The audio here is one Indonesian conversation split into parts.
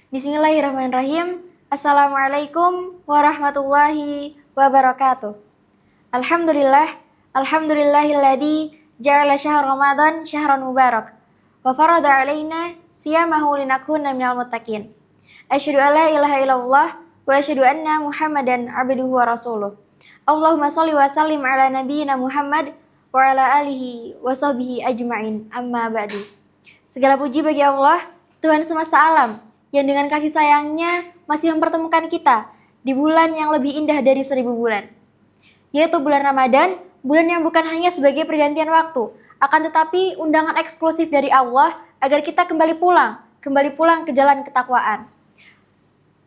Bismillahirrahmanirrahim. Assalamualaikum warahmatullahi wabarakatuh. Alhamdulillahilladzi ja'ala syahr Ramadan syahran mubarak wa farada alaina siyamahu linakuna minal muttaqin. Asyhadu an la ilaha illallah wa asyhadu anna Muhammadan abduhu wa rasuluh. Allahumma shalli wa sallim ala nabiyyina Muhammad wa ala alihi wa sahbihi ajma'in. Amma ba'du. Segala puji bagi Allah, Tuhan semesta alam, yang dengan kasih sayangnya masih mempertemukan kita di bulan yang lebih indah dari 1000 bulan, yaitu bulan Ramadan, bulan yang bukan hanya sebagai pergantian waktu, akan tetapi undangan eksklusif dari Allah agar kita kembali pulang ke jalan ketakwaan.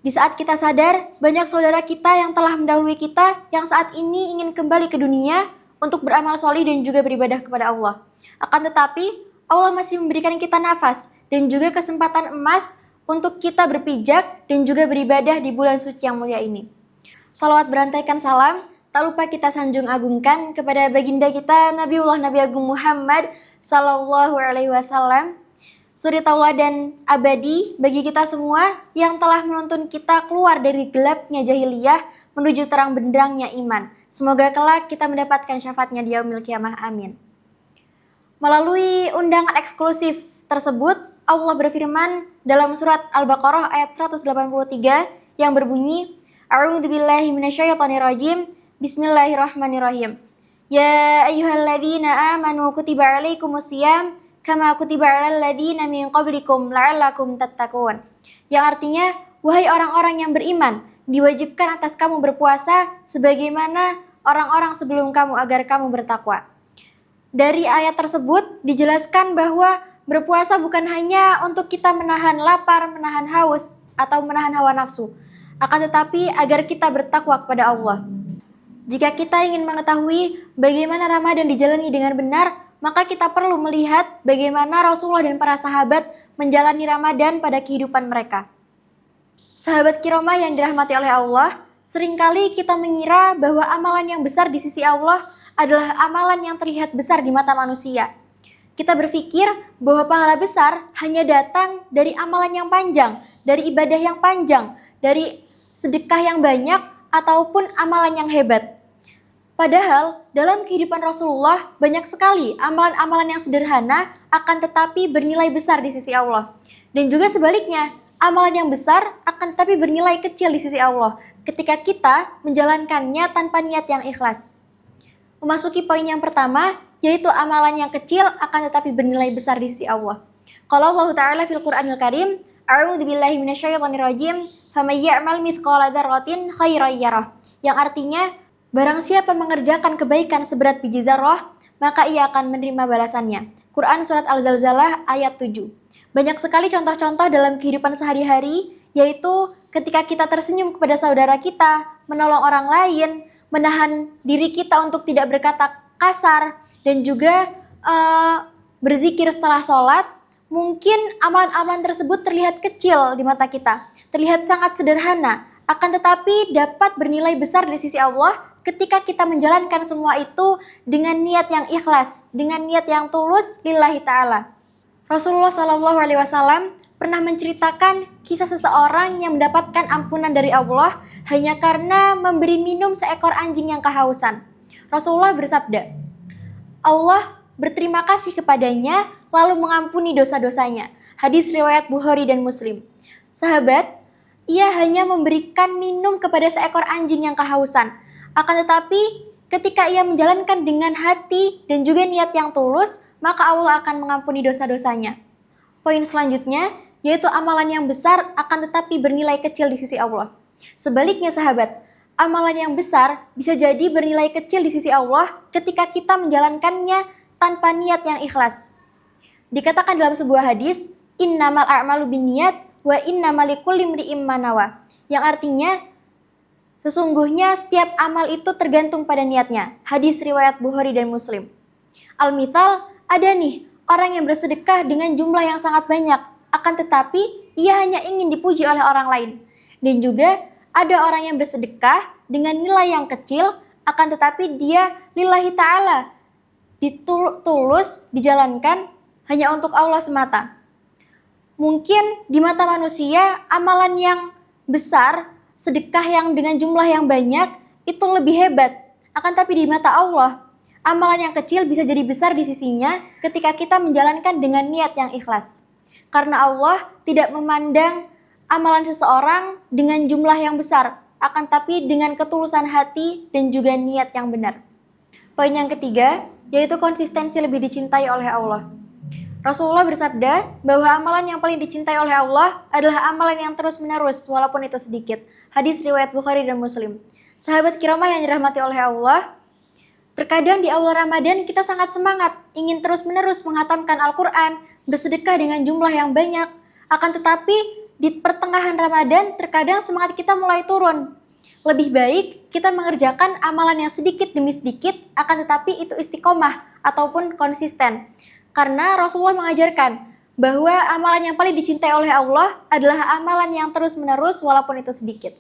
Di saat kita sadar, banyak saudara kita yang telah mendahului kita yang saat ini ingin kembali ke dunia untuk beramal solih dan juga beribadah kepada Allah. Akan tetapi, Allah masih memberikan kita nafas dan juga kesempatan emas untuk kita berpijak dan juga beribadah di bulan suci yang mulia ini. Salawat berantaikan salam, tak lupa kita sanjung agungkan kepada baginda kita Nabiullah Nabi Agung Muhammad Sallallahu Alaihi Wasallam, suri tauladan abadi bagi kita semua yang telah menuntun kita keluar dari gelapnya jahiliyah menuju terang benderangnya iman. Semoga kelak kita mendapatkan syafaatnya di yaumil qiyamah, amin. Melalui undangan eksklusif tersebut, Allah berfirman dalam surat Al-Baqarah ayat 183 yang berbunyi, A'udzubillahi minasyaitonirrajim, Bismillahirrahmanirrahim. Ya ayyuhalladzina amanu kutiba alaikumusiyam kama kutiba alal ladzina min qablikum la'allakum tattaqun. Yang artinya, wahai orang-orang yang beriman, diwajibkan atas kamu berpuasa sebagaimana orang-orang sebelum kamu agar kamu bertakwa. Dari ayat tersebut dijelaskan bahwa berpuasa bukan hanya untuk kita menahan lapar, menahan haus, atau menahan hawa nafsu, akan tetapi agar kita bertakwa kepada Allah. Jika kita ingin mengetahui bagaimana Ramadan dijalani dengan benar, maka kita perlu melihat bagaimana Rasulullah dan para sahabat menjalani Ramadan pada kehidupan mereka. Sahabat kiromah yang dirahmati oleh Allah, seringkali kita mengira bahwa amalan yang besar di sisi Allah adalah amalan yang terlihat besar di mata manusia. Kita berpikir bahwa pahala besar hanya datang dari amalan yang panjang, dari ibadah yang panjang, dari sedekah yang banyak, ataupun amalan yang hebat. Padahal dalam kehidupan Rasulullah banyak sekali amalan-amalan yang sederhana akan tetapi bernilai besar di sisi Allah. Dan juga sebaliknya, amalan yang besar akan tetapi bernilai kecil di sisi Allah ketika kita menjalankannya tanpa niat yang ikhlas. Memasuki poin yang pertama, yaitu amalan yang kecil akan tetapi bernilai besar di sisi Allah. Qala Allah Ta'ala fil Qur'anil Karim, A'udzubillahi minasyaitonirrajim, faman ya'mal mithqala dzarratin khairan yarah. Yang artinya, barang siapa mengerjakan kebaikan seberat biji zarrah, maka ia akan menerima balasannya. Quran Surat Al-Zalzalah ayat 7. Banyak sekali contoh-contoh dalam kehidupan sehari-hari, yaitu ketika kita tersenyum kepada saudara kita, menolong orang lain, menahan diri kita untuk tidak berkata kasar, dan juga berzikir setelah sholat. Mungkin amalan-amalan tersebut terlihat kecil di mata kita, terlihat sangat sederhana, akan tetapi dapat bernilai besar di sisi Allah ketika kita menjalankan semua itu dengan niat yang ikhlas, dengan niat yang tulus lillahi ta'ala. Rasulullah SAW pernah menceritakan kisah seseorang yang mendapatkan ampunan dari Allah hanya karena memberi minum seekor anjing yang kehausan. Rasulullah bersabda, Allah berterima kasih kepadanya lalu mengampuni dosa-dosanya. Hadis riwayat Bukhari dan Muslim. Sahabat, ia hanya memberikan minum kepada seekor anjing yang kehausan. Akan tetapi ketika ia menjalankan dengan hati dan juga niat yang tulus, maka Allah akan mengampuni dosa-dosanya. Poin selanjutnya, yaitu amalan yang besar akan tetapi bernilai kecil di sisi Allah. Sebaliknya sahabat, amalan yang besar bisa jadi bernilai kecil di sisi Allah ketika kita menjalankannya tanpa niat yang ikhlas. Dikatakan dalam sebuah hadis, innamal a'malu binniyat wa innamal likulli imri'in ma nawa. Yang artinya, sesungguhnya setiap amal itu tergantung pada niatnya. Hadis riwayat Bukhari dan Muslim. Al-mithal, ada nih orang yang bersedekah dengan jumlah yang sangat banyak, akan tetapi ia hanya ingin dipuji oleh orang lain. Dan juga ada orang yang bersedekah dengan nilai yang kecil, akan tetapi dia lillahi ta'ala, ditulus, dijalankan hanya untuk Allah semata. Mungkin di mata manusia amalan yang besar, sedekah yang dengan jumlah yang banyak itu lebih hebat. Akan tapi di mata Allah, amalan yang kecil bisa jadi besar di sisinya ketika kita menjalankan dengan niat yang ikhlas. Karena Allah tidak memandang amalan seseorang dengan jumlah yang besar, akan tapi dengan ketulusan hati dan juga niat yang benar. Poin yang ketiga, yaitu konsistensi lebih dicintai oleh Allah. Rasulullah bersabda bahwa amalan yang paling dicintai oleh Allah adalah amalan yang terus-menerus walaupun itu sedikit. Hadis riwayat Bukhari dan Muslim. Sahabat kiramah yang dirahmati oleh Allah, terkadang di awal Ramadan kita sangat semangat, ingin terus-menerus menghatamkan Al-Quran, bersedekah dengan jumlah yang banyak. Akan tetapi di pertengahan Ramadan terkadang semangat kita mulai turun. Lebih baik kita mengerjakan amalan yang sedikit demi sedikit, akan tetapi itu istiqomah ataupun konsisten. Karena Rasulullah mengajarkan bahwa amalan yang paling dicintai oleh Allah adalah amalan yang terus-menerus walaupun itu sedikit.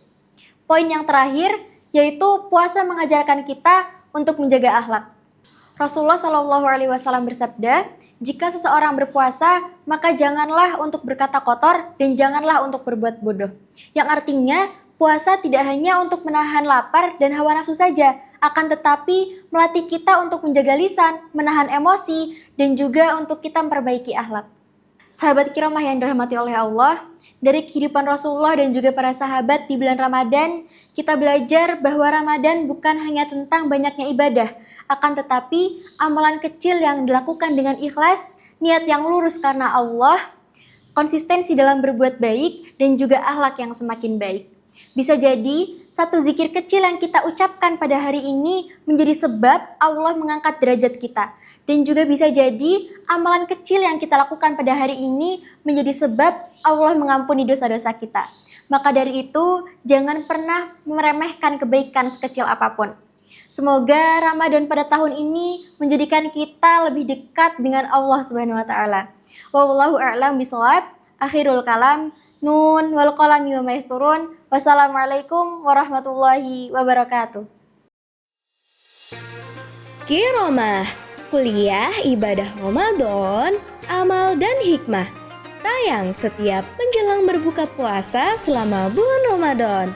Poin yang terakhir yaitu puasa mengajarkan kita untuk menjaga akhlak. Rasulullah SAW bersabda, jika seseorang berpuasa, maka janganlah untuk berkata kotor dan janganlah untuk berbuat bodoh. Yang artinya, puasa tidak hanya untuk menahan lapar dan hawa nafsu saja, akan tetapi melatih kita untuk menjaga lisan, menahan emosi, dan juga untuk kita memperbaiki akhlak. Sahabat kiramah yang dirahmati oleh Allah, dari kehidupan Rasulullah dan juga para sahabat di bulan Ramadan, kita belajar bahwa Ramadan bukan hanya tentang banyaknya ibadah, akan tetapi amalan kecil yang dilakukan dengan ikhlas, niat yang lurus karena Allah, konsistensi dalam berbuat baik, dan juga akhlak yang semakin baik. Bisa jadi satu zikir kecil yang kita ucapkan pada hari ini menjadi sebab Allah mengangkat derajat kita. Dan juga bisa jadi amalan kecil yang kita lakukan pada hari ini menjadi sebab Allah mengampuni dosa-dosa kita. Maka dari itu jangan pernah meremehkan kebaikan sekecil apapun. Semoga Ramadan pada tahun ini menjadikan kita lebih dekat dengan Allah Subhanahu wa taala. Wallahu a'lam bishawab. Akhirul kalam. Nun wal qalami wa ma yasturun. Wassalamualaikum warahmatullahi wabarakatuh. Kiromah, kuliah ibadah Ramadan, amal dan hikmah. Tayang setiap menjelang berbuka puasa selama bulan Ramadan.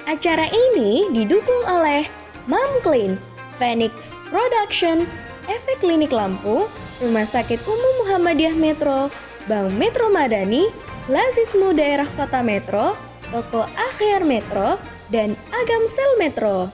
Acara ini didukung oleh Mamclean, Phoenix Production, Efek Klinik Lampung, Rumah Sakit Umum Muhammadiyah Metro, Bank Metro Madani, Lazismu Daerah Kota Metro, Toko Akhyar Metro, dan Agamsel Metro.